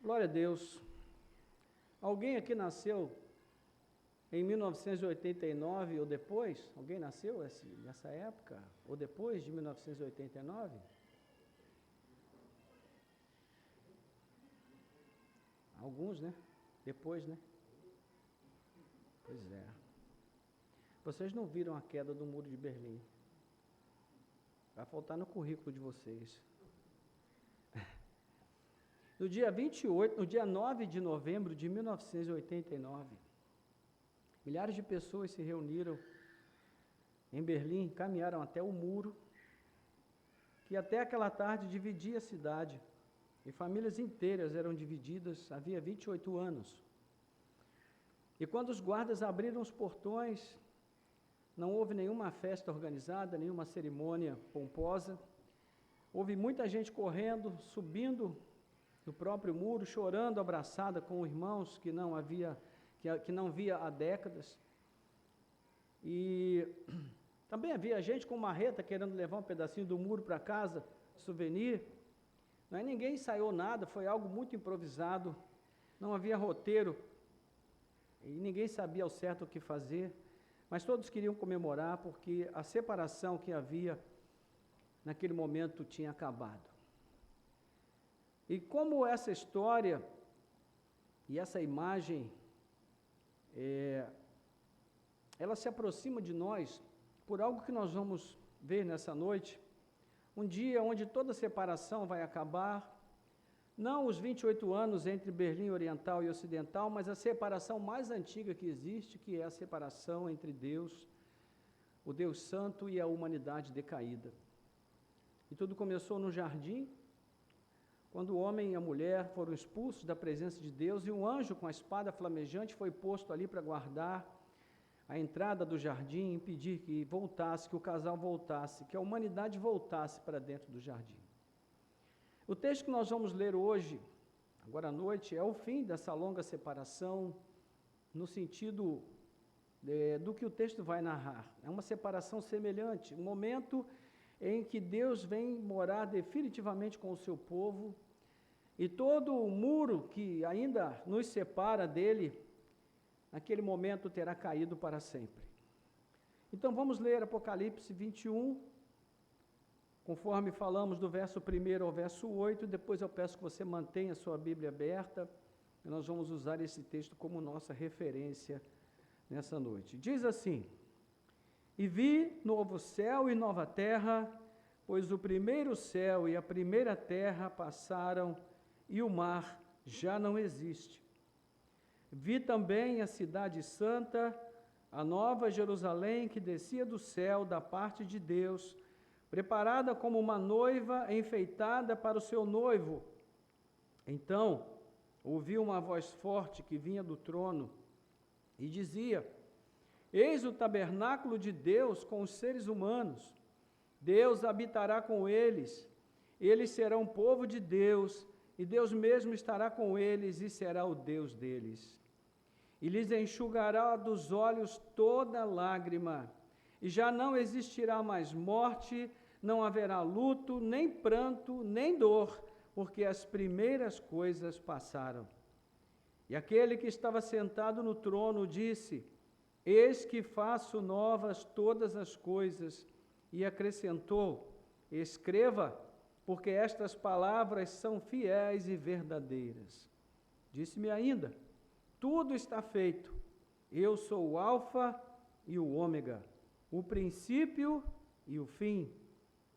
Glória a Deus. Alguém aqui nasceu em 1989 ou depois? Alguém nasceu nessa época? Ou depois de 1989? Alguns, né? Depois, né? Pois é. Vocês não viram a queda do Muro de Berlim. Vai faltar no currículo de vocês. No dia 9 de novembro de 1989, milhares de pessoas se reuniram em Berlim, caminharam até o muro, que até aquela tarde dividia a cidade, e famílias inteiras eram divididas, havia 28 anos. E quando os guardas abriram os portões, não houve nenhuma festa organizada, nenhuma cerimônia pomposa, houve muita gente correndo, subindo no próprio muro, chorando, abraçada com irmãos que não via há décadas. E também havia gente com marreta querendo levar um pedacinho do muro para casa, souvenir. Ninguém ensaiou nada, foi algo muito improvisado, não havia roteiro, e ninguém sabia ao certo o que fazer, mas todos queriam comemorar, porque a separação que havia naquele momento tinha acabado. E como essa história e essa imagem, ela se aproxima de nós por algo que nós vamos ver nessa noite, um dia onde toda separação vai acabar, não os 28 anos entre Berlim Oriental e Ocidental, mas a separação mais antiga que existe, que é a separação entre Deus, o Deus Santo, e a humanidade decaída. E tudo começou no jardim, quando o homem e a mulher foram expulsos da presença de Deus, e um anjo com a espada flamejante foi posto ali para guardar a entrada do jardim, impedir que voltasse, que o casal voltasse, que a humanidade voltasse para dentro do jardim. O texto que nós vamos ler hoje, agora à noite, é o fim dessa longa separação, no sentido do que o texto vai narrar. É uma separação semelhante, um momento em que Deus vem morar definitivamente com o seu povo, e todo o muro que ainda nos separa dele, naquele momento terá caído para sempre. Então vamos ler Apocalipse 21, conforme falamos do verso 1 ao verso 8, depois eu peço que você mantenha a sua Bíblia aberta, e nós vamos usar esse texto como nossa referência nessa noite. Diz assim: E vi novo céu e nova terra, pois o primeiro céu e a primeira terra passaram, e o mar já não existe. Vi também a cidade santa, a nova Jerusalém, que descia do céu da parte de Deus, preparada como uma noiva enfeitada para o seu noivo. Então, ouvi uma voz forte que vinha do trono e dizia: Eis o tabernáculo de Deus com os seres humanos. Deus habitará com eles serão povo de Deus, e Deus mesmo estará com eles e será o Deus deles. E lhes enxugará dos olhos toda lágrima, e já não existirá mais morte, não haverá luto, nem pranto, nem dor, porque as primeiras coisas passaram. E aquele que estava sentado no trono disse: Eis que faço novas todas as coisas. E acrescentou: Escreva, porque estas palavras são fiéis e verdadeiras. Disse-me ainda: Tudo está feito. Eu sou o Alfa e o Ômega, o princípio e o fim.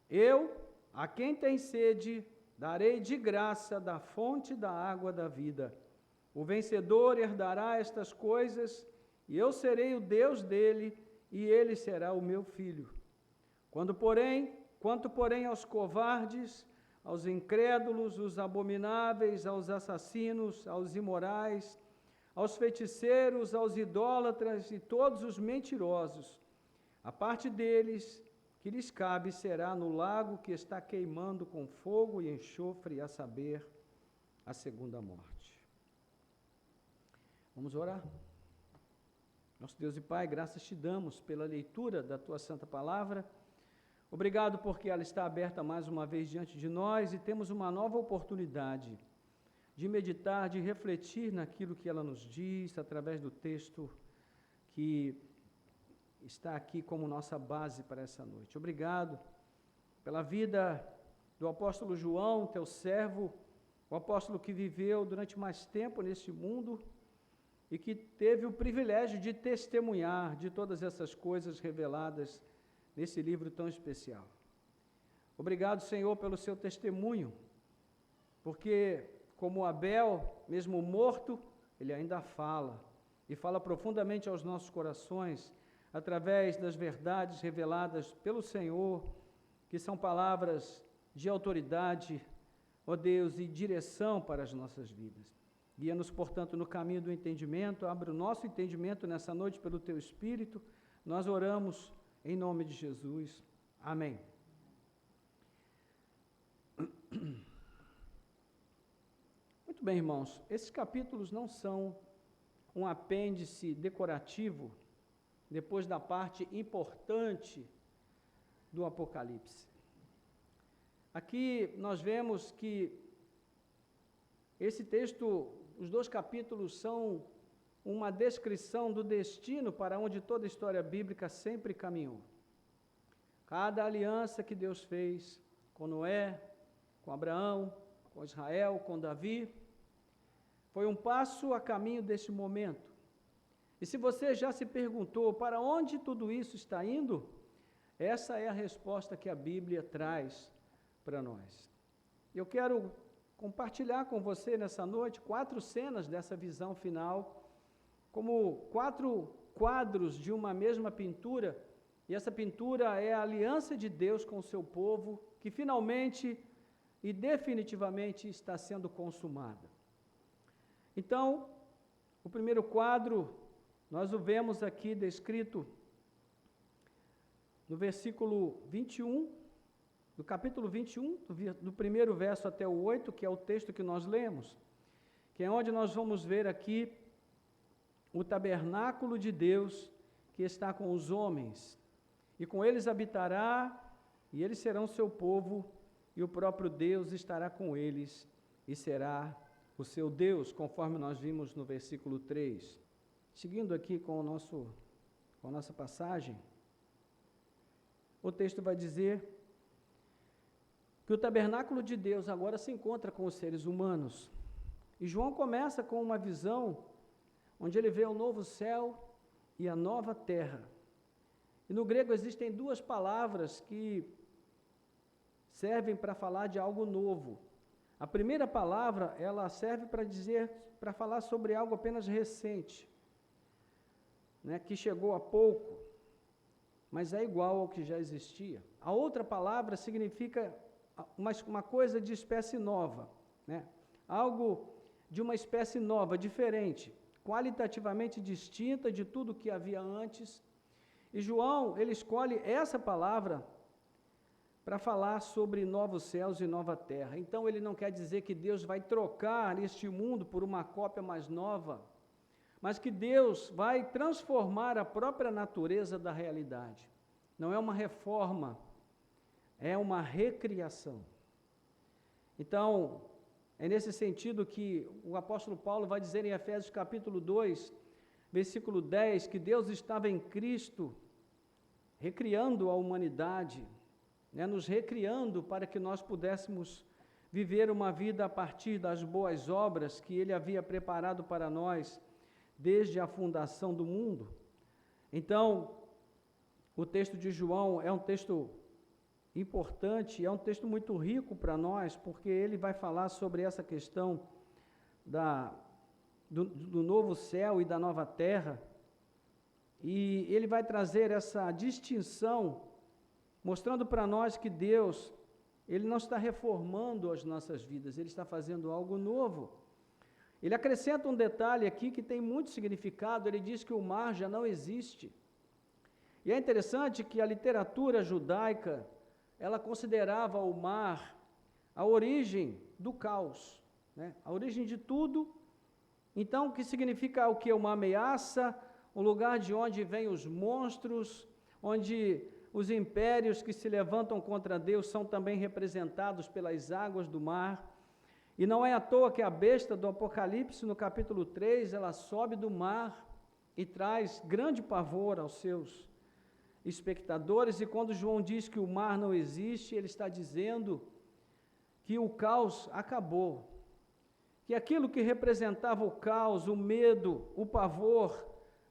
Eu, a quem tem sede, darei de graça da fonte da água da vida. O vencedor herdará estas coisas, e eu serei o Deus dele, e ele será o meu filho. Quanto, porém, aos covardes, aos incrédulos, os abomináveis, aos assassinos, aos imorais, aos feiticeiros, aos idólatras e todos os mentirosos, a parte deles que lhes cabe será no lago que está queimando com fogo e enxofre, a saber, a segunda morte. Vamos orar? Nosso Deus e Pai, graças te damos pela leitura da tua santa palavra. Obrigado porque ela está aberta mais uma vez diante de nós e temos uma nova oportunidade de meditar, de refletir naquilo que ela nos diz, através do texto que está aqui como nossa base para essa noite. Obrigado pela vida do apóstolo João, teu servo, o apóstolo que viveu durante mais tempo nesse mundo e que teve o privilégio de testemunhar de todas essas coisas reveladas nesse livro tão especial. Obrigado, Senhor, pelo seu testemunho, porque, como Abel, mesmo morto, ele ainda fala, e fala profundamente aos nossos corações, através das verdades reveladas pelo Senhor, que são palavras de autoridade, ó Deus, e direção para as nossas vidas. Guia-nos, portanto, no caminho do entendimento, abre o nosso entendimento nessa noite pelo Teu Espírito. Nós oramos em nome de Jesus. Amém. Muito bem, irmãos, esses capítulos não são um apêndice decorativo depois da parte importante do Apocalipse. Aqui nós vemos que esse texto, os 2 capítulos são uma descrição do destino para onde toda a história bíblica sempre caminhou. Cada aliança que Deus fez com Noé, com Abraão, com Israel, com Davi, foi um passo a caminho desse momento. E se você já se perguntou para onde tudo isso está indo, essa é a resposta que a Bíblia traz para nós. Eu quero compartilhar com você nessa noite 4 cenas dessa visão final, como 4 quadros de uma mesma pintura, e essa pintura é a aliança de Deus com o seu povo, que finalmente e definitivamente está sendo consumada. Então, o primeiro quadro, nós o vemos aqui descrito no versículo 21, do capítulo 21, do primeiro verso até o 8, que é o texto que nós lemos, que é onde nós vamos ver aqui o tabernáculo de Deus que está com os homens, e com eles habitará, e eles serão seu povo, e o próprio Deus estará com eles, e será o seu Deus, conforme nós vimos no versículo 3. Seguindo aqui com a nossa passagem, o texto vai dizer que o tabernáculo de Deus agora se encontra com os seres humanos. E João começa com uma visão onde ele vê o novo céu e a nova terra. E no grego existem 2 palavras que servem para falar de algo novo. A primeira palavra, ela serve para falar sobre algo apenas recente, né, que chegou há pouco, mas é igual ao que já existia. A outra palavra significa uma coisa de espécie nova, né? Algo de uma espécie nova, diferente, qualitativamente distinta de tudo que havia antes. E João, ele escolhe essa palavra para falar sobre novos céus e nova terra. Então, ele não quer dizer que Deus vai trocar este mundo por uma cópia mais nova, mas que Deus vai transformar a própria natureza da realidade. Não é uma reforma, é uma recriação. Então, é nesse sentido que o apóstolo Paulo vai dizer em Efésios capítulo 2, versículo 10, que Deus estava em Cristo, recriando a humanidade, né, nos recriando para que nós pudéssemos viver uma vida a partir das boas obras que Ele havia preparado para nós desde a fundação do mundo. Então, o texto de João é um texto importante, é um texto muito rico para nós, porque ele vai falar sobre essa questão do novo céu e da nova terra, e ele vai trazer essa distinção, mostrando para nós que Deus, Ele não está reformando as nossas vidas, Ele está fazendo algo novo. Ele acrescenta um detalhe aqui que tem muito significado, ele diz que o mar já não existe. E é interessante que a literatura judaica, ela considerava o mar a origem do caos, né? A origem de tudo. Então, o que significa o que? Uma ameaça, um lugar de onde vêm os monstros, onde os impérios que se levantam contra Deus são também representados pelas águas do mar. E não é à toa que a besta do Apocalipse, no capítulo 3, ela sobe do mar e traz grande pavor aos seus espectadores. E quando João diz que o mar não existe, ele está dizendo que o caos acabou. Que aquilo que representava o caos, o medo, o pavor,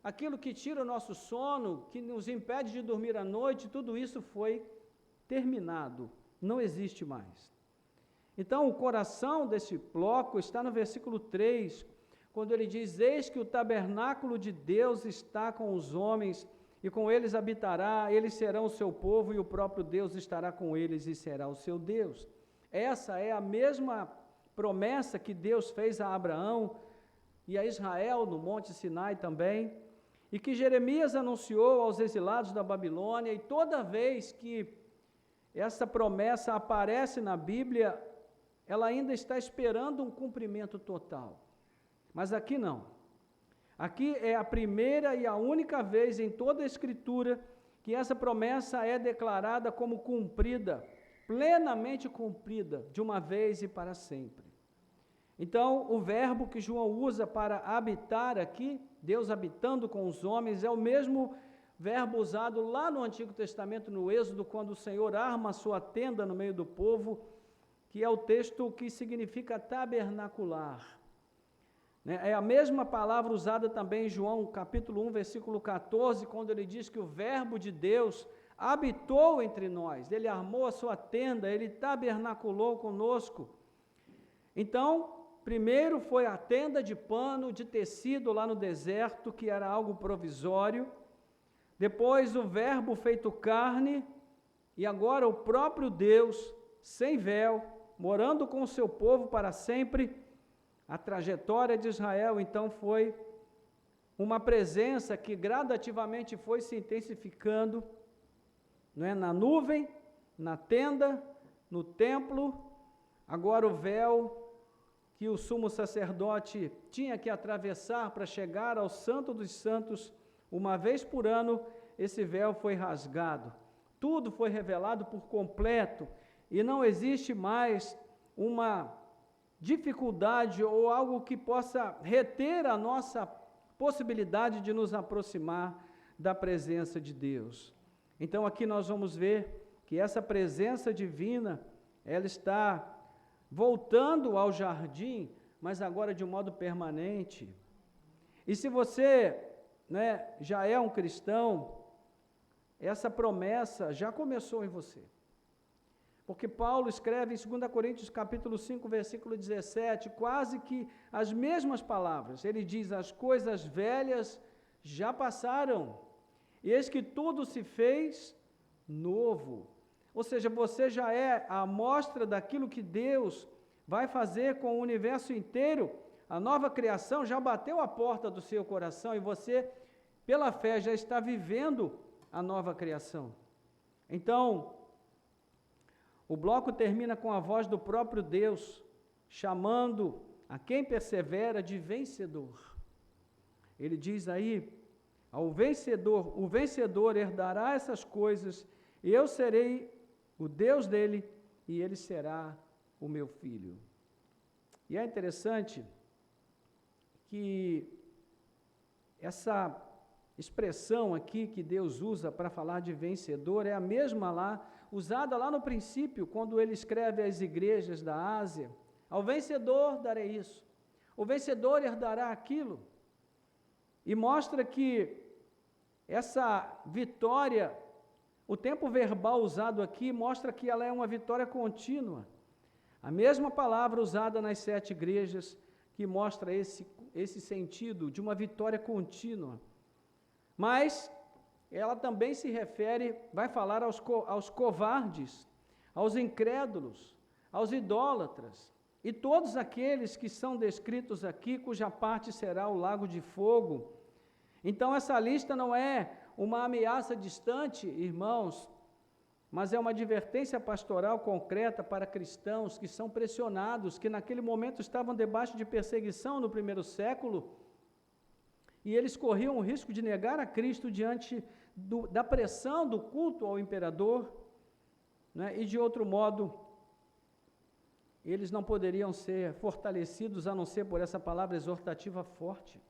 aquilo que tira o nosso sono, que nos impede de dormir à noite, tudo isso foi terminado, não existe mais. Então, o coração desse bloco está no versículo 3, quando ele diz: eis que o tabernáculo de Deus está com os homens, e com eles habitará, eles serão o seu povo, e o próprio Deus estará com eles e será o seu Deus. Essa é a mesma promessa que Deus fez a Abraão e a Israel no Monte Sinai também, e que Jeremias anunciou aos exilados da Babilônia, e toda vez que essa promessa aparece na Bíblia, ela ainda está esperando um cumprimento total. Mas aqui não. Aqui é a primeira e a única vez em toda a Escritura que essa promessa é declarada como cumprida, plenamente cumprida, de uma vez e para sempre. Então, o verbo que João usa para habitar aqui, Deus habitando com os homens, é o mesmo verbo usado lá no Antigo Testamento, no Êxodo, quando o Senhor arma a sua tenda no meio do povo, que é o texto que significa tabernacular. É a mesma palavra usada também em João capítulo 1, versículo 14, quando ele diz que o verbo de Deus habitou entre nós, ele armou a sua tenda, ele tabernaculou conosco. Então, primeiro foi a tenda de pano, de tecido lá no deserto, que era algo provisório. Depois o verbo feito carne, e agora o próprio Deus, sem véu, morando com o seu povo para sempre. A trajetória de Israel, então, foi uma presença que gradativamente foi se intensificando, não é? Na nuvem, na tenda, no templo. Agora o véu que o sumo sacerdote tinha que atravessar para chegar ao Santo dos Santos, uma vez por ano, esse véu foi rasgado. Tudo foi revelado por completo, e não existe mais uma dificuldade ou algo que possa reter a nossa possibilidade de nos aproximar da presença de Deus. Então aqui nós vamos ver que essa presença divina, ela está voltando ao jardim, mas agora de um modo permanente. E se você, já é um cristão, essa promessa já começou em você. Porque Paulo escreve em 2 Coríntios capítulo 5, versículo 17, quase que as mesmas palavras. Ele diz: as coisas velhas já passaram, e eis que tudo se fez novo. Ou seja, você já é a amostra daquilo que Deus vai fazer com o universo inteiro. A nova criação já bateu a porta do seu coração, e você, pela fé, já está vivendo a nova criação. Então, o bloco termina com a voz do próprio Deus, chamando a quem persevera de vencedor. Ele diz aí: ao vencedor, o vencedor herdará essas coisas, e eu serei o Deus dele, e ele será o meu filho. E é interessante que essa expressão aqui que Deus usa para falar de vencedor é a mesma lá, usada lá no princípio, quando ele escreve às igrejas da Ásia: ao vencedor darei isso, o vencedor herdará aquilo. E mostra que essa vitória, o tempo verbal usado aqui, mostra que ela é uma vitória contínua. A mesma palavra usada nas 7 igrejas, que mostra esse sentido de uma vitória contínua. Mas ela também se refere, vai falar aos covardes, aos incrédulos, aos idólatras, e todos aqueles que são descritos aqui, cuja parte será o lago de fogo. Então essa lista não é uma ameaça distante, irmãos, mas é uma advertência pastoral concreta para cristãos que são pressionados, que naquele momento estavam debaixo de perseguição no primeiro século, e eles corriam o risco de negar a Cristo diante da pressão do culto ao imperador, e de outro modo, eles não poderiam ser fortalecidos a não ser por essa palavra exortativa forte.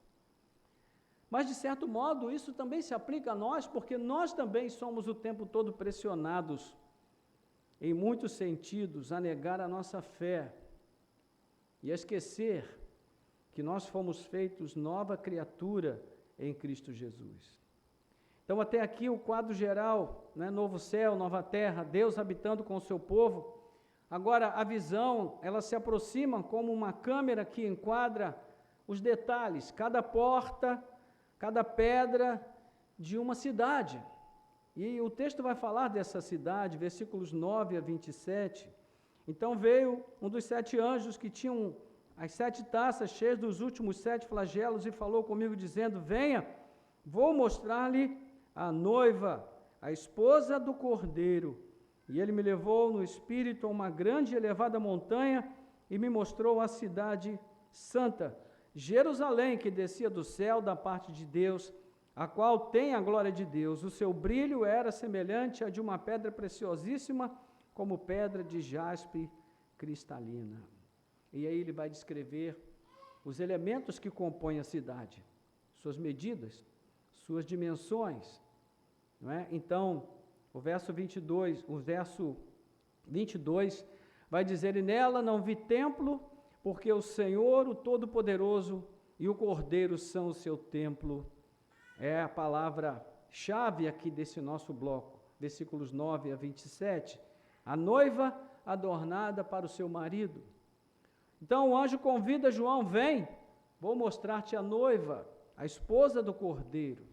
Mas, de certo modo, isso também se aplica a nós, porque nós também somos o tempo todo pressionados, em muitos sentidos, a negar a nossa fé e a esquecer que nós fomos feitos nova criatura em Cristo Jesus. Então, até aqui o quadro geral, né? Novo céu, nova terra, Deus habitando com o seu povo. Agora, a visão, ela se aproxima como uma câmera que enquadra os detalhes, cada porta, cada pedra de uma cidade. E o texto vai falar dessa cidade, versículos 9 a 27. Então veio um dos 7 anjos que tinham as 7 taças cheias dos últimos 7 flagelos e falou comigo dizendo: venha, vou mostrar-lhe a noiva, a esposa do Cordeiro. E ele me levou no espírito a uma grande e elevada montanha e me mostrou a cidade santa, Jerusalém, que descia do céu da parte de Deus, a qual tem a glória de Deus. O seu brilho era semelhante a de uma pedra preciosíssima, como pedra de jaspe cristalina. E aí ele vai descrever os elementos que compõem a cidade, suas medidas, suas dimensões, não é? Então, o verso 22 vai dizer: e nela não vi templo, porque o Senhor, o Todo-Poderoso, e o Cordeiro são o seu templo. É a palavra-chave aqui desse nosso bloco, versículos 9 a 27. A noiva adornada para o seu marido. Então o anjo convida João: vem, vou mostrar-te a noiva, a esposa do Cordeiro.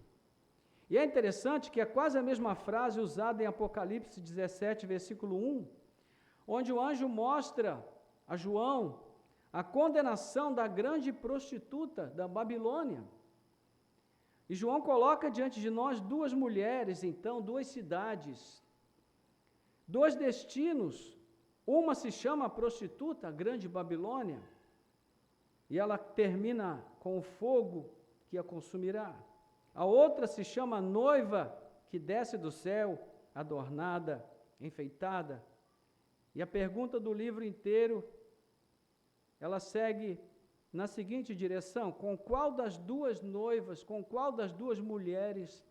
E é interessante que é quase a mesma frase usada em Apocalipse 17, versículo 1, onde o anjo mostra a João a condenação da grande prostituta da Babilônia. E João coloca diante de nós 2 mulheres, então, 2 cidades, 2 destinos. Uma se chama a prostituta, a grande Babilônia, e ela termina com o fogo que a consumirá. A outra se chama noiva, que desce do céu, adornada, enfeitada. E a pergunta do livro inteiro, ela segue na seguinte direção: com qual das 2 noivas, com qual das 2 mulheres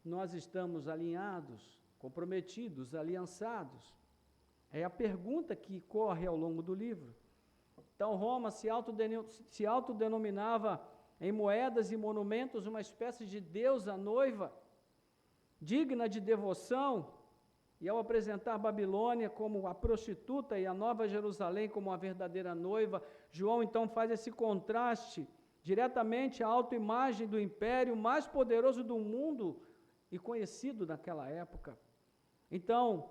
nós estamos alinhados, comprometidos, aliançados? É a pergunta que corre ao longo do livro. Então Roma se autodenominava em moedas e monumentos uma espécie de deusa noiva, digna de devoção, e ao apresentar Babilônia como a prostituta e a Nova Jerusalém como a verdadeira noiva, João então faz esse contraste diretamente à autoimagem do império mais poderoso do mundo e conhecido naquela época. Então,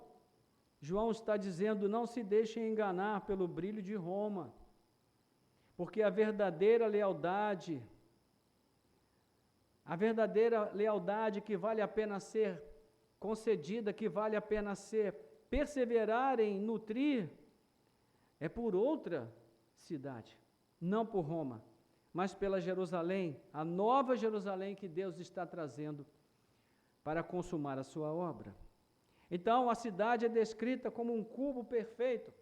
João está dizendo: não se deixem enganar pelo brilho de Roma, porque a verdadeira lealdade que vale a pena ser concedida, que vale a pena ser perseverar em nutrir, é por outra cidade, não por Roma, mas pela Jerusalém, a nova Jerusalém que Deus está trazendo para consumar a sua obra. Então, a cidade é descrita como um cubo perfeito,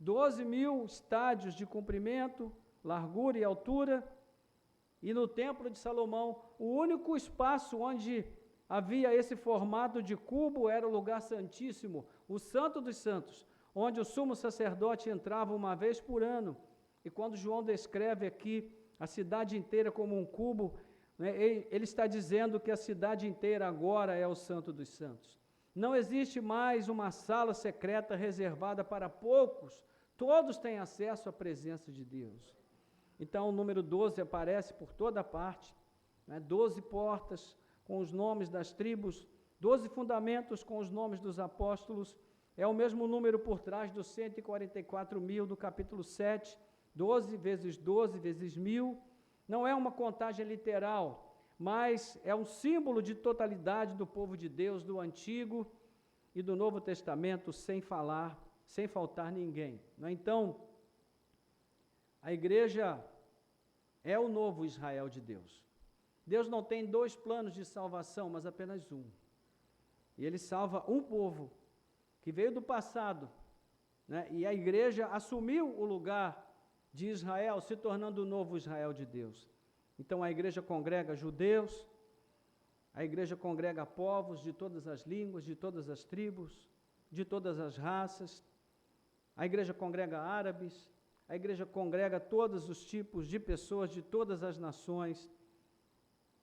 12.000 estádios de comprimento, largura e altura, e no Templo de Salomão, o único espaço onde havia esse formato de cubo era o lugar santíssimo, o Santo dos Santos, onde o sumo sacerdote entrava uma vez por ano. E quando João descreve aqui a cidade inteira como um cubo, né, ele está dizendo que a cidade inteira agora é o Santo dos Santos. Não existe mais uma sala secreta reservada para poucos, todos têm acesso à presença de Deus. Então o número 12 aparece por toda parte, né, 12 portas com os nomes das tribos, 12 fundamentos com os nomes dos apóstolos, é o mesmo número por trás dos 144.000 do capítulo 7, 12 vezes 1.000, não é uma contagem literal, mas é um símbolo de totalidade do povo de Deus, do Antigo e do Novo Testamento, sem faltar ninguém. Então, a igreja é o novo Israel de Deus. Deus não tem 2 planos de salvação, mas apenas um. E Ele salva um povo que veio do passado né? E a igreja assumiu o lugar de Israel, se tornando o novo Israel de Deus. Então a igreja congrega judeus, a igreja congrega povos de todas as línguas, de todas as tribos, de todas as raças, a igreja congrega árabes, a igreja congrega todos os tipos de pessoas de todas as nações,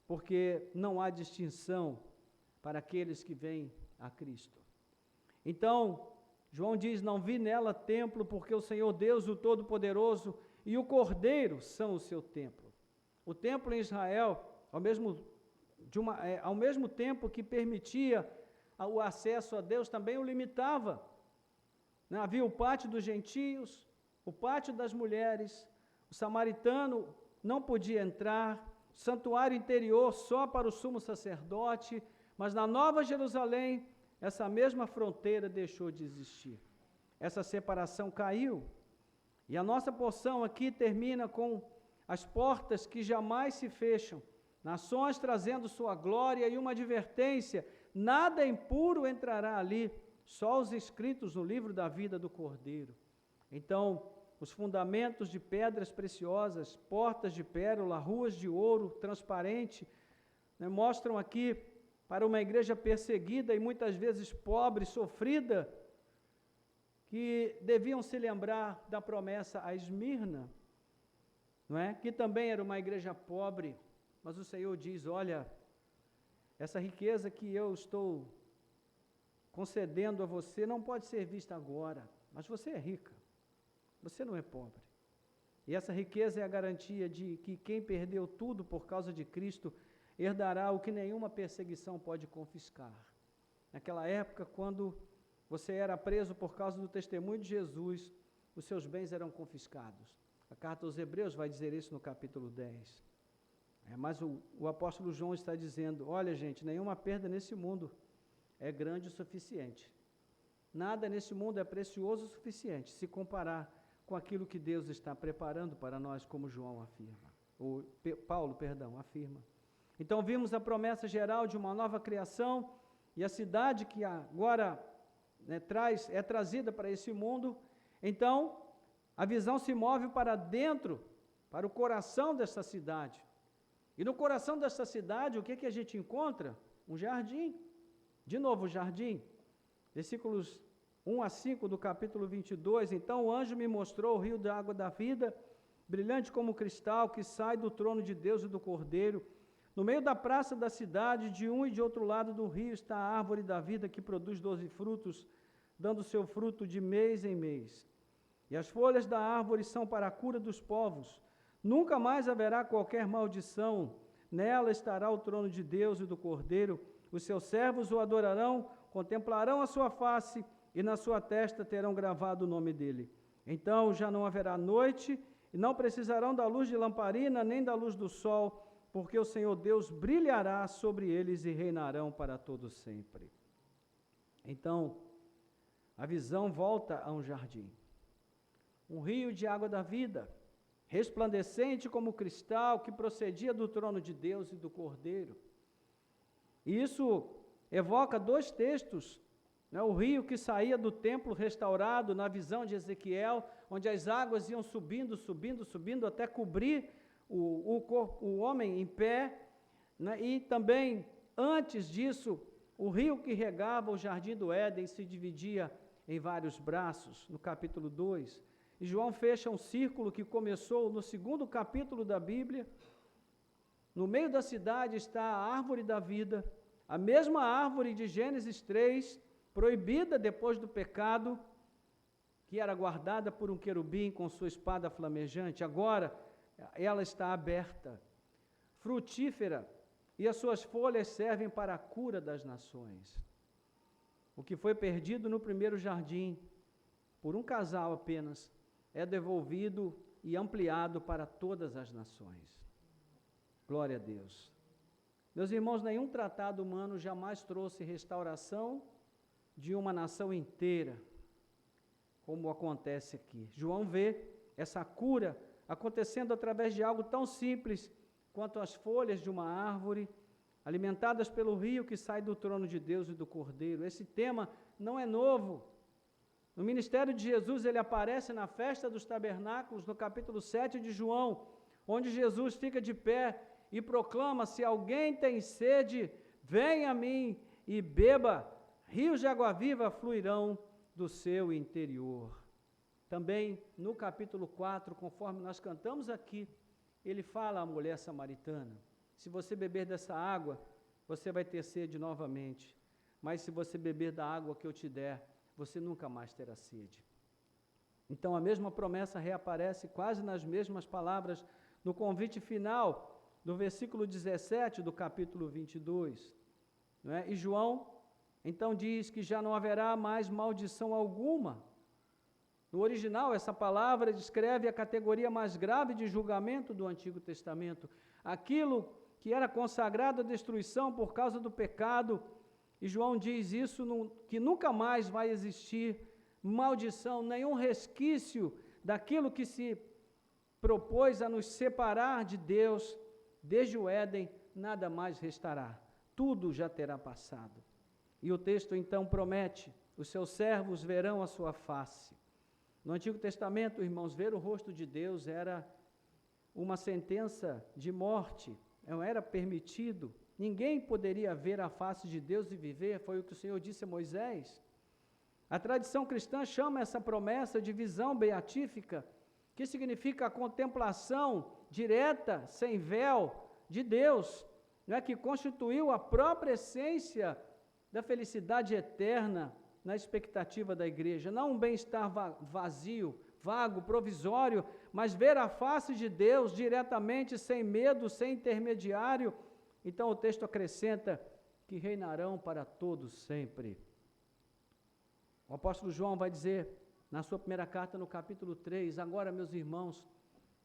porque não há distinção para aqueles que vêm a Cristo. Então, João diz, não vi nela templo, porque o Senhor Deus, o Todo-Poderoso, e o Cordeiro são o seu templo. O templo em Israel, ao mesmo tempo que permitia o acesso a Deus, também o limitava. Havia o pátio dos gentios, o pátio das mulheres, o samaritano não podia entrar, o santuário interior só para o sumo sacerdote, mas na Nova Jerusalém, essa mesma fronteira deixou de existir. Essa separação caiu. E a nossa porção aqui termina com as portas que jamais se fecham, nações trazendo sua glória e uma advertência, nada impuro entrará ali, só os inscritos no livro da vida do Cordeiro. Então, os fundamentos de pedras preciosas, portas de pérola, ruas de ouro transparente, mostram aqui para uma igreja perseguida e muitas vezes pobre, sofrida, que deviam se lembrar da promessa a Esmirna, não é? Que também era uma igreja pobre, mas o Senhor diz, olha, essa riqueza que eu estou concedendo a você não pode ser vista agora, mas você é rica, você não é pobre. E essa riqueza é a garantia de que quem perdeu tudo por causa de Cristo herdará o que nenhuma perseguição pode confiscar. Naquela época, quando você era preso por causa do testemunho de Jesus, os seus bens eram confiscados. A carta aos Hebreus vai dizer isso no capítulo 10. Mas o apóstolo João está dizendo, olha gente, nenhuma perda nesse mundo é grande o suficiente. Nada nesse mundo é precioso o suficiente, se comparar com aquilo que Deus está preparando para nós, como João afirma, ou Paulo, afirma. Então vimos a promessa geral de uma nova criação, e a cidade que agora é trazida para esse mundo. Então, a visão se move para dentro, para o coração dessa cidade. E no coração dessa cidade, o que a gente encontra? Um jardim. De novo, o jardim. Versículos 1 a 5 do capítulo 22. Então o anjo me mostrou o rio da água da vida, brilhante como cristal, que sai do trono de Deus e do Cordeiro. No meio da praça da cidade, de um e de outro lado do rio, está a árvore da vida, que produz 12 frutos, dando seu fruto de mês em mês. E as folhas da árvore são para a cura dos povos. Nunca mais haverá qualquer maldição. Nela estará o trono de Deus e do Cordeiro. Os seus servos o adorarão, contemplarão a sua face, e na sua testa terão gravado o nome dele. Então já não haverá noite, e não precisarão da luz de lamparina, nem da luz do sol, porque o Senhor Deus brilhará sobre eles e reinarão para todo sempre. Então, a visão volta a um jardim. Um rio de água da vida, resplandecente como cristal, que procedia do trono de Deus e do Cordeiro. E isso evoca dois textos, o rio que saía do templo restaurado na visão de Ezequiel, onde as águas iam subindo, subindo, subindo, até cobrir o homem em pé, e também, antes disso, o rio que regava o jardim do Éden se dividia em vários braços, no capítulo 2. E João fecha um círculo que começou no 2º capítulo da Bíblia. No meio da cidade está a árvore da vida, a mesma árvore de Gênesis 3, proibida depois do pecado, que era guardada por um querubim com sua espada flamejante. Agora, ela está aberta, frutífera, e as suas folhas servem para a cura das nações. O que foi perdido no primeiro jardim, por um casal apenas, é devolvido e ampliado para todas as nações. Glória a Deus. Meus irmãos, nenhum tratado humano jamais trouxe restauração de uma nação inteira, como acontece aqui. João vê essa cura acontecendo através de algo tão simples quanto as folhas de uma árvore, alimentadas pelo rio que sai do trono de Deus e do Cordeiro. Esse tema não é novo. No ministério de Jesus, ele aparece na festa dos tabernáculos, no capítulo 7 de João, onde Jesus fica de pé e proclama: se alguém tem sede, venha a mim e beba, rios de água viva fluirão do seu interior. Também no capítulo 4, conforme nós cantamos aqui, ele fala à mulher samaritana: se você beber dessa água, você vai ter sede novamente, mas se você beber da água que eu te der, você nunca mais terá sede. Então a mesma promessa reaparece quase nas mesmas palavras no convite final do versículo 17 do capítulo 22. Não é? E João então diz que já não haverá mais maldição alguma. No original, essa palavra descreve a categoria mais grave de julgamento do Antigo Testamento. Aquilo que era consagrado à destruição por causa do pecado. E João diz isso, que nunca mais vai existir maldição, nenhum resquício daquilo que se propôs a nos separar de Deus desde o Éden, nada mais restará. Tudo já terá passado. E o texto então promete: os seus servos verão a sua face. No Antigo Testamento, irmãos, ver o rosto de Deus era uma sentença de morte, não era permitido. Ninguém poderia ver a face de Deus e viver, foi o que o Senhor disse a Moisés. A tradição cristã chama essa promessa de visão beatífica, que significa a contemplação direta, sem véu, de Deus, não é, que constituiu a própria essência da felicidade eterna na expectativa da igreja. Não um bem-estar vazio, vago, provisório, mas ver a face de Deus diretamente, sem medo, sem intermediário. Então o texto acrescenta que reinarão para todos sempre. O apóstolo João vai dizer, na sua primeira carta, no capítulo 3, agora, meus irmãos,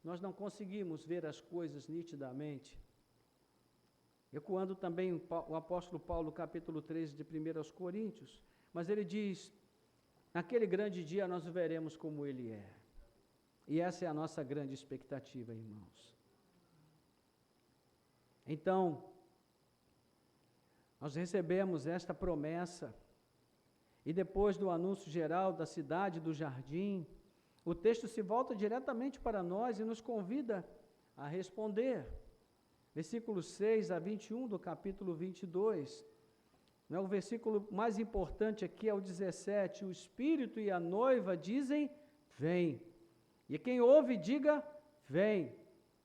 nós não conseguimos ver as coisas nitidamente. Ecoando também o apóstolo Paulo, capítulo 3 de 1 Coríntios, mas ele diz: naquele grande dia nós o veremos como ele é. E essa é a nossa grande expectativa, irmãos. Então, nós recebemos esta promessa, e depois do anúncio geral da cidade, do jardim, o texto se volta diretamente para nós e nos convida a responder. Versículos 6 a 21 do capítulo 22. Não é o versículo mais importante aqui, é o 17. O Espírito e a noiva dizem: vem. E quem ouve, diga: vem.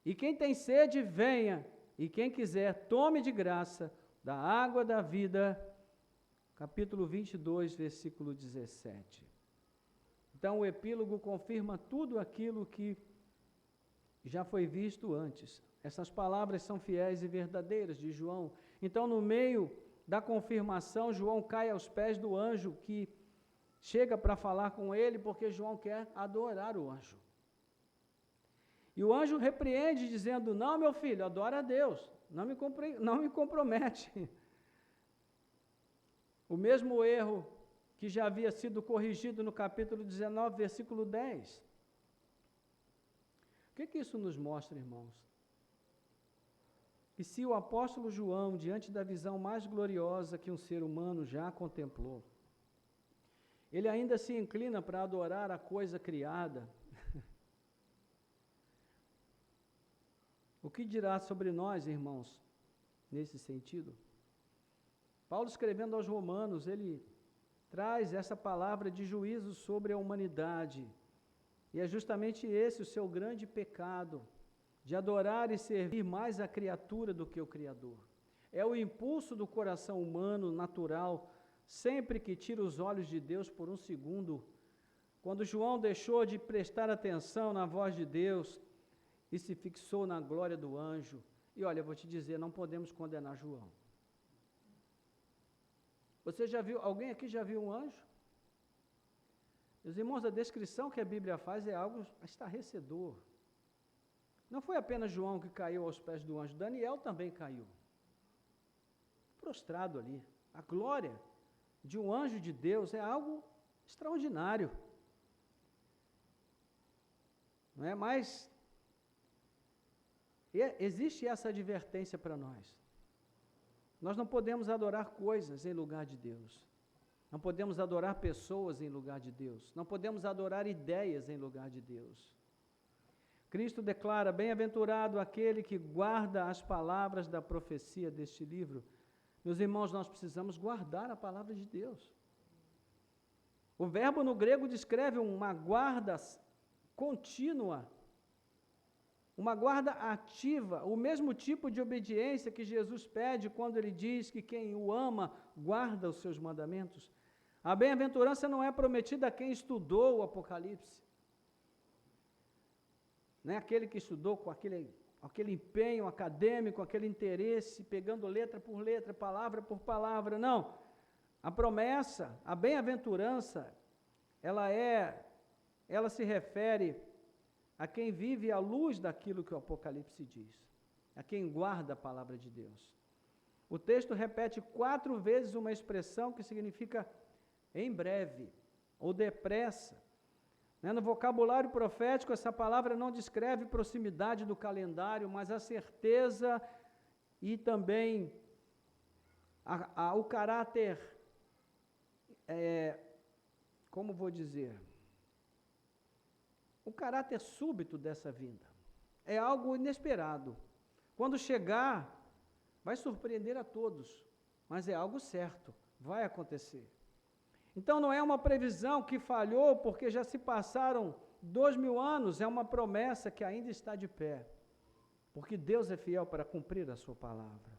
E quem tem sede, venha. E quem quiser, tome de graça da água da vida. Capítulo 22, versículo 17. Então o epílogo confirma tudo aquilo que já foi visto antes. Essas palavras são fiéis e verdadeiras de João. Então, no meio da confirmação, João cai aos pés do anjo que chega para falar com ele, porque João quer adorar o anjo. E o anjo repreende, dizendo: não, meu filho, adora a Deus, não me compromete. O mesmo erro que já havia sido corrigido no capítulo 19, versículo 10. O que isso nos mostra, irmãos? Que se o apóstolo João, diante da visão mais gloriosa que um ser humano já contemplou, ele ainda se inclina para adorar a coisa criada, o que dirá sobre nós, irmãos, nesse sentido? Paulo, escrevendo aos Romanos, ele traz essa palavra de juízo sobre a humanidade, e é justamente esse o seu grande pecado, de adorar e servir mais a criatura do que o Criador. É o impulso do coração humano natural, sempre que tira os olhos de Deus por um segundo. Quando João deixou de prestar atenção na voz de Deus e se fixou na glória do anjo, e olha, eu vou te dizer, não podemos condenar João. Você já viu, alguém aqui já viu um anjo? Meus irmãos, a descrição que a Bíblia faz é algo estarrecedor. Não foi apenas João que caiu aos pés do anjo, Daniel também caiu. Prostrado ali. A glória de um anjo de Deus é algo extraordinário. Não é? Mas existe essa advertência para nós. Nós não podemos adorar coisas em lugar de Deus. Não podemos adorar pessoas em lugar de Deus. Não podemos adorar ideias em lugar de Deus. Cristo declara: bem-aventurado aquele que guarda as palavras da profecia deste livro. Meus irmãos, nós precisamos guardar a palavra de Deus. O verbo no grego descreve uma guarda contínua, uma guarda ativa, o mesmo tipo de obediência que Jesus pede quando ele diz que quem o ama guarda os seus mandamentos. A bem-aventurança não é prometida a quem estudou o Apocalipse. Não é aquele que estudou com aquele empenho acadêmico, aquele interesse, pegando letra por letra, palavra por palavra. Não. A promessa, a bem-aventurança, ela se refere a quem vive à luz daquilo que o Apocalipse diz, a quem guarda a palavra de Deus. O texto repete 4 vezes uma expressão que significa em breve ou depressa. No vocabulário profético, essa palavra não descreve proximidade do calendário, mas a certeza e também o caráter, como vou dizer, o caráter súbito dessa vinda. É algo inesperado. Quando chegar, vai surpreender a todos, mas é algo certo, vai acontecer. Então não é uma previsão que falhou porque já se passaram 2000 anos, é uma promessa que ainda está de pé, porque Deus é fiel para cumprir a sua palavra.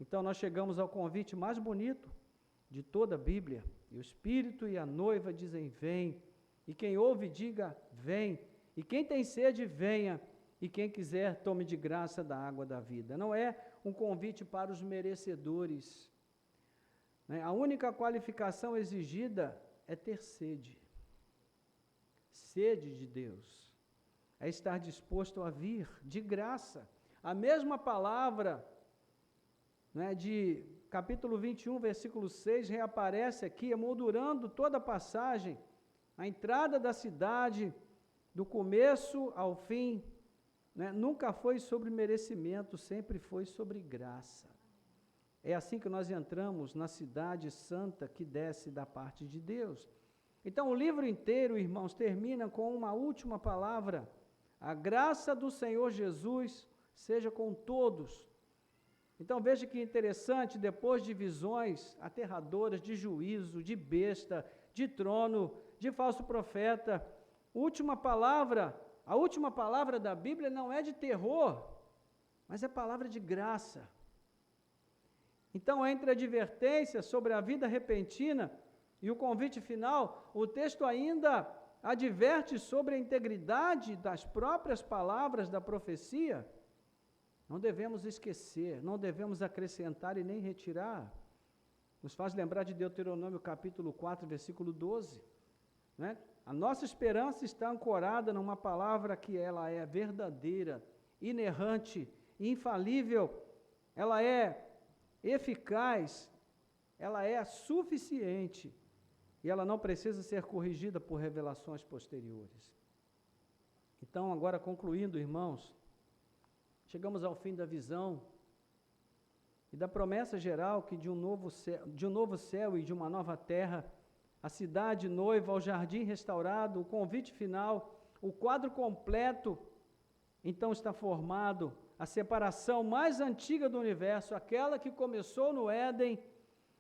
Então nós chegamos ao convite mais bonito de toda a Bíblia, e o Espírito e a noiva dizem: vem, e quem ouve diga: vem, e quem tem sede venha, e quem quiser tome de graça da água da vida. Não é um convite para os merecedores. A única qualificação exigida é ter sede. Sede de Deus. É estar disposto a vir de graça. A mesma palavra de capítulo 21, versículo 6, reaparece aqui, emoldurando toda a passagem. A entrada da cidade, do começo ao fim, nunca foi sobre merecimento, sempre foi sobre graça. É assim que nós entramos na cidade santa que desce da parte de Deus. Então, o livro inteiro, irmãos, termina com uma última palavra: a graça do Senhor Jesus seja com todos. Então, veja que interessante, depois de visões aterradoras de juízo, de besta, de trono, de falso profeta, a última palavra da Bíblia não é de terror, mas é palavra de graça. Então, entre a advertência sobre a vida repentina e o convite final, o texto ainda adverte sobre a integridade das próprias palavras da profecia. Não devemos esquecer, não devemos acrescentar e nem retirar. Nos faz lembrar de Deuteronômio capítulo 4, versículo 12. A nossa esperança está ancorada numa palavra que ela é verdadeira, inerrante, infalível, ela é eficaz, ela é suficiente e ela não precisa ser corrigida por revelações posteriores. Então, agora concluindo, irmãos, chegamos ao fim da visão e da promessa geral que de um novo céu e de uma nova terra, a cidade noiva, o jardim restaurado, o convite final, o quadro completo, então está formado. A separação mais antiga do universo, aquela que começou no Éden,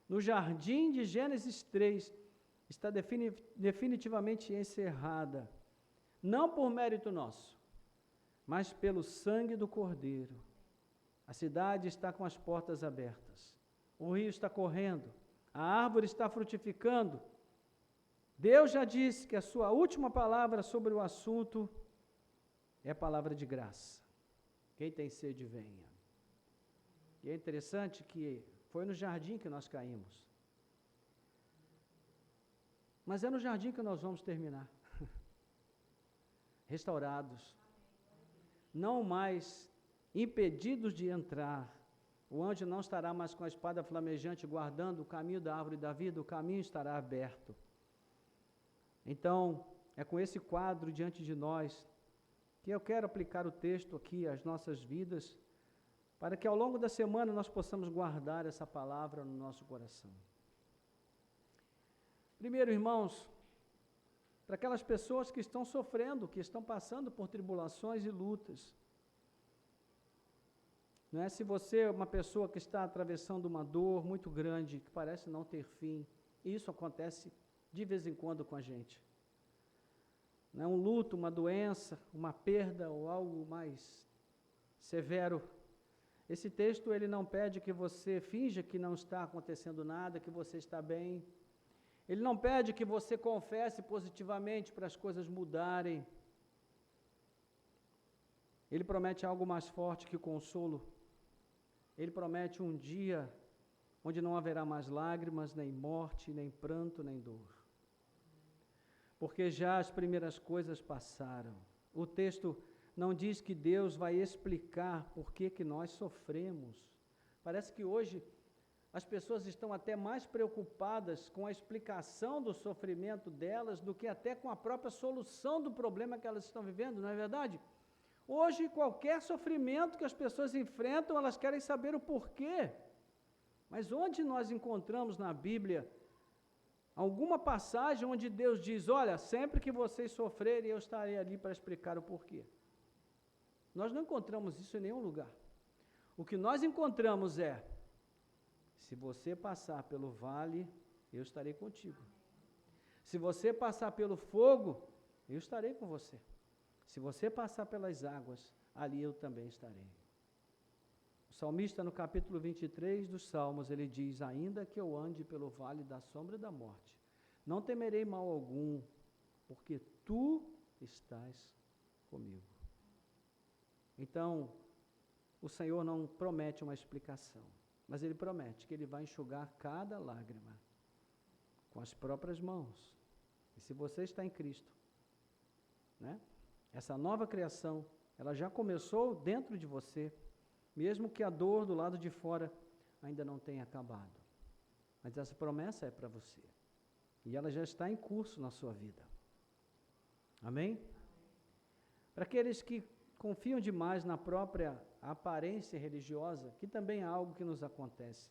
no jardim de Gênesis 3, está definitivamente encerrada. Não por mérito nosso, mas pelo sangue do Cordeiro. A cidade está com as portas abertas. O rio está correndo. A árvore está frutificando. Deus já disse que a sua última palavra sobre o assunto é palavra de graça. Quem tem sede, venha. E é interessante que foi no jardim que nós caímos. Mas é no jardim que nós vamos terminar. Restaurados. Não mais impedidos de entrar. O anjo não estará mais com a espada flamejante guardando o caminho da árvore da vida, o caminho estará aberto. Então, é com esse quadro diante de nós que eu quero aplicar o texto aqui às nossas vidas, para que ao longo da semana nós possamos guardar essa palavra no nosso coração. Primeiro, irmãos, para aquelas pessoas que estão sofrendo, que estão passando por tribulações e lutas. Não é? Se você é uma pessoa que está atravessando uma dor muito grande, que parece não ter fim, e isso acontece de vez em quando com a gente. Não é? Um luto, uma doença, uma perda ou algo mais severo. Esse texto ele não pede que você finja que não está acontecendo nada, que você está bem. Ele não pede que você confesse positivamente para as coisas mudarem. Ele promete algo mais forte que o consolo. Ele promete um dia onde não haverá mais lágrimas, nem morte, nem pranto, nem dor. Porque já as primeiras coisas passaram. O texto não diz que Deus vai explicar por que nós sofremos. Parece que hoje as pessoas estão até mais preocupadas com a explicação do sofrimento delas do que até com a própria solução do problema que elas estão vivendo, não é verdade? Hoje, qualquer sofrimento que as pessoas enfrentam, elas querem saber o porquê. Mas onde nós encontramos na Bíblia alguma passagem onde Deus diz, olha, sempre que vocês sofrerem, eu estarei ali para explicar o porquê? Nós não encontramos isso em nenhum lugar. O que nós encontramos é, se você passar pelo vale, eu estarei contigo. Se você passar pelo fogo, eu estarei com você. Se você passar pelas águas, ali eu também estarei. O salmista, no capítulo 23 dos Salmos, ele diz, ainda que eu ande pelo vale da sombra da morte, não temerei mal algum, porque tu estás comigo. Então, o Senhor não promete uma explicação, mas Ele promete que Ele vai enxugar cada lágrima com as próprias mãos. E se você está em Cristo, né? Essa nova criação, ela já começou dentro de você, mesmo que a dor do lado de fora ainda não tenha acabado. Mas essa promessa é para você. E ela já está em curso na sua vida. Amém? Para aqueles que confiam demais na própria aparência religiosa, que também é algo que nos acontece.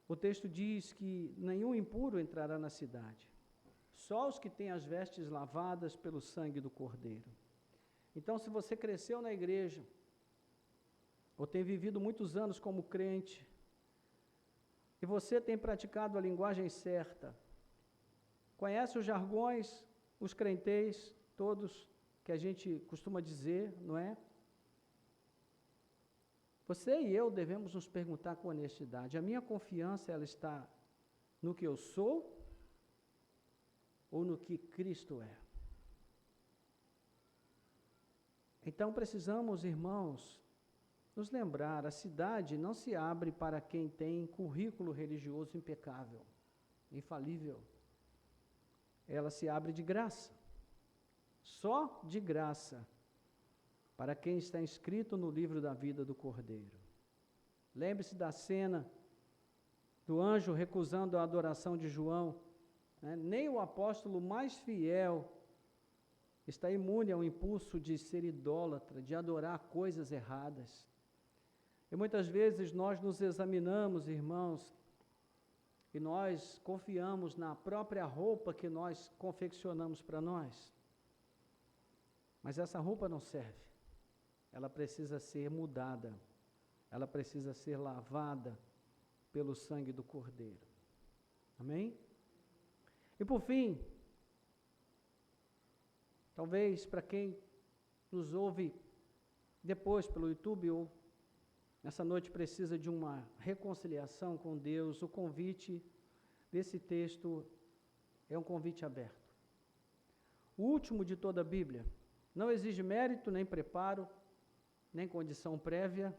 O texto diz que nenhum impuro entrará na cidade. Só os que têm as vestes lavadas pelo sangue do Cordeiro. Então, se você cresceu na igreja, ou tem vivido muitos anos como crente, e você tem praticado a linguagem certa, conhece os jargões, os crentez, todos que a gente costuma dizer, não é? Você e eu devemos nos perguntar com honestidade, a minha confiança ela está no que eu sou ou no que Cristo é? Então precisamos, irmãos, nos lembrar, a cidade não se abre para quem tem currículo religioso impecável, infalível. Ela se abre de graça, só de graça, para quem está inscrito no livro da vida do Cordeiro. Lembre-se da cena do anjo recusando a adoração de João, né? Nem o apóstolo mais fiel está imune ao impulso de ser idólatra, de adorar coisas erradas. E muitas vezes nós nos examinamos, irmãos, e nós confiamos na própria roupa que nós confeccionamos para nós. Mas essa roupa não serve. Ela precisa ser mudada. Ela precisa ser lavada pelo sangue do Cordeiro. Amém? E por fim, talvez para quem nos ouve depois pelo YouTube ou nessa noite precisa de uma reconciliação com Deus, o convite desse texto é um convite aberto. O último de toda a Bíblia não exige mérito, nem preparo, nem condição prévia,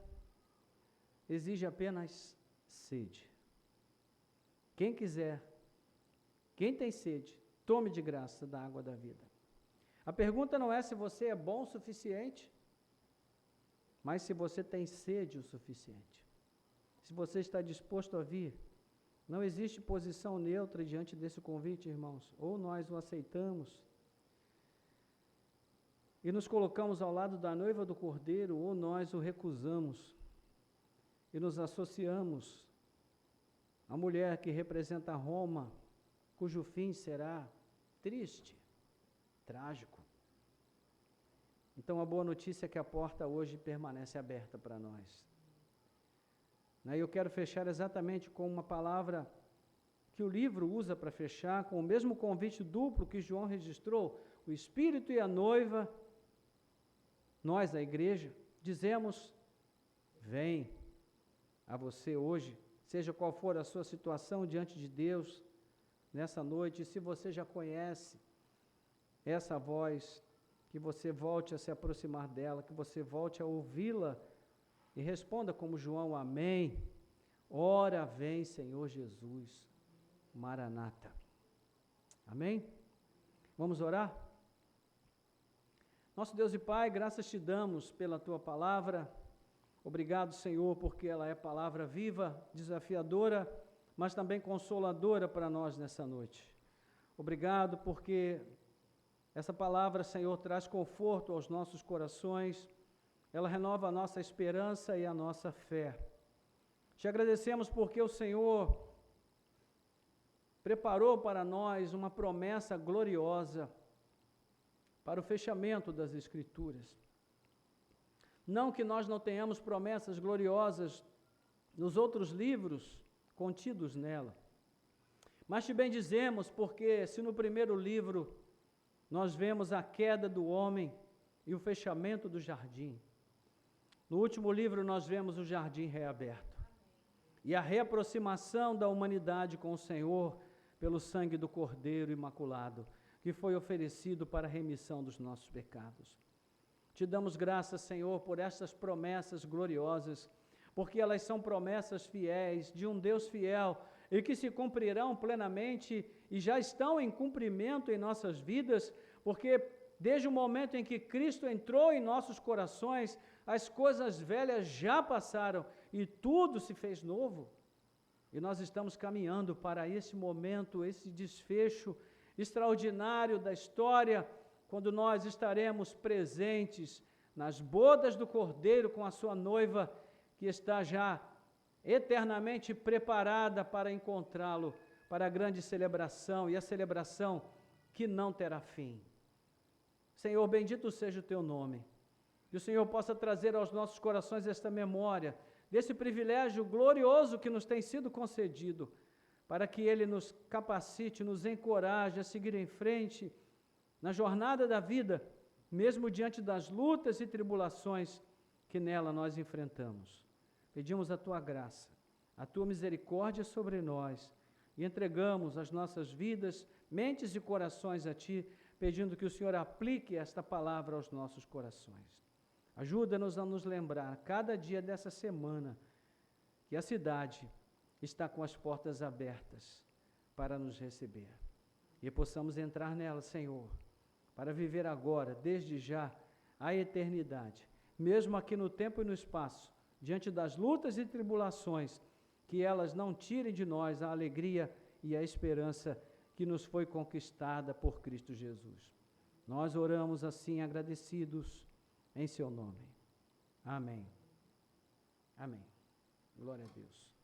exige apenas sede. Quem quiser, quem tem sede, tome de graça da água da vida. A pergunta não é se você é bom o suficiente, mas se você tem sede o suficiente. Se você está disposto a vir, não existe posição neutra diante desse convite, irmãos. Ou nós o aceitamos e nos colocamos ao lado da noiva do Cordeiro, ou nós o recusamos e nos associamos à mulher que representa Roma cujo fim será triste, trágico. Então a boa notícia é que a porta hoje permanece aberta para nós. Eu quero fechar exatamente com uma palavra que o livro usa para fechar, com o mesmo convite duplo que João registrou, o Espírito e a noiva. Nós, a igreja, dizemos: vem a você hoje, seja qual for a sua situação diante de Deus, nessa noite. E se você já conhece essa voz, que você volte a se aproximar dela, que você volte a ouvi-la e responda como João: amém. Ora vem, Senhor Jesus, Maranata. Amém? Vamos orar? Nosso Deus e Pai, graças te damos pela tua palavra. Obrigado, Senhor, porque ela é palavra viva, desafiadora, mas também consoladora para nós nessa noite. Obrigado porque essa palavra, Senhor, traz conforto aos nossos corações, ela renova a nossa esperança e a nossa fé. Te agradecemos porque o Senhor preparou para nós uma promessa gloriosa para o fechamento das Escrituras. Não que nós não tenhamos promessas gloriosas nos outros livros contidos nela, mas te bendizemos porque se no primeiro livro nós vemos a queda do homem e o fechamento do jardim, no último livro nós vemos o jardim reaberto e a reaproximação da humanidade com o Senhor pelo sangue do Cordeiro Imaculado, que foi oferecido para a remissão dos nossos pecados. Te damos graças, Senhor, por estas promessas gloriosas, porque elas são promessas fiéis, de um Deus fiel, e que se cumprirão plenamente e já estão em cumprimento em nossas vidas, porque desde o momento em que Cristo entrou em nossos corações, as coisas velhas já passaram e tudo se fez novo. E nós estamos caminhando para esse momento, esse desfecho extraordinário da história, quando nós estaremos presentes nas bodas do Cordeiro com a sua noiva, que está já eternamente preparada para encontrá-lo, para a grande celebração, e a celebração que não terá fim. Senhor, bendito seja o teu nome, que o Senhor possa trazer aos nossos corações esta memória, desse privilégio glorioso que nos tem sido concedido, para que Ele nos capacite, nos encoraje a seguir em frente, na jornada da vida, mesmo diante das lutas e tribulações que nela nós enfrentamos. Pedimos a Tua graça, a Tua misericórdia sobre nós e entregamos as nossas vidas, mentes e corações a Ti, pedindo que o Senhor aplique esta palavra aos nossos corações. Ajuda-nos a nos lembrar, cada dia dessa semana, que a cidade está com as portas abertas para nos receber. E possamos entrar nela, Senhor, para viver agora, desde já, a eternidade, mesmo aqui no tempo e no espaço, diante das lutas e tribulações, que elas não tirem de nós a alegria e a esperança que nos foi conquistada por Cristo Jesus. Nós oramos assim, agradecidos, em seu nome. Amém. Amém. Glória a Deus.